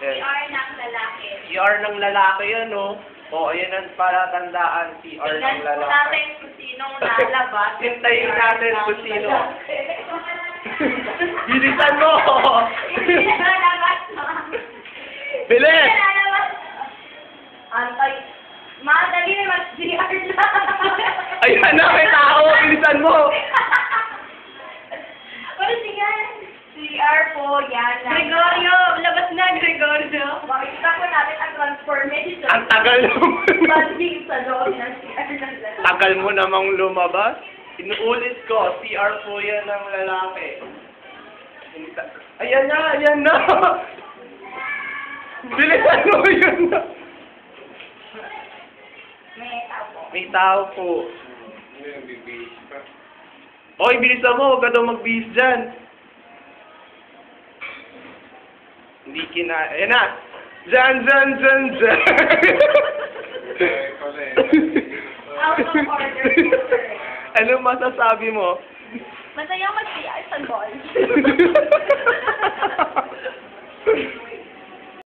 CR ng lalaki. CR ng lalaki yan, no? O, ayan ang palatandaan, CR ng Tignan po lalaki. natin kung sinong lalabas. Hintayin natin kung sino. Bilisan mo! Hindi na lalabas. Bilis! Hindi na lalabas. Antay. Madali na mag-CR na. Ayan na, may tao! Bilisan mo! Pero sige. CR po, yan. Gregorio, labas na, Gregorio. Makikita po natin ang transformation. Ang tagal naman. Banding sa loob ng CR ng lalaki. Tagal mo namang lumabas. Inuulit ko, CR po yan ng lalaki. Ayan na, ayan na! Bilisan mo, ayan na! May tao po. May tao po. Oy, bilisan mo, huwag ka daw magbihis dyan. Hindi ayan na! Dyan, dyan, dyan, dyan! Out of order po, sir. Ano masasabi mo? Masaya mag-CR sa ball.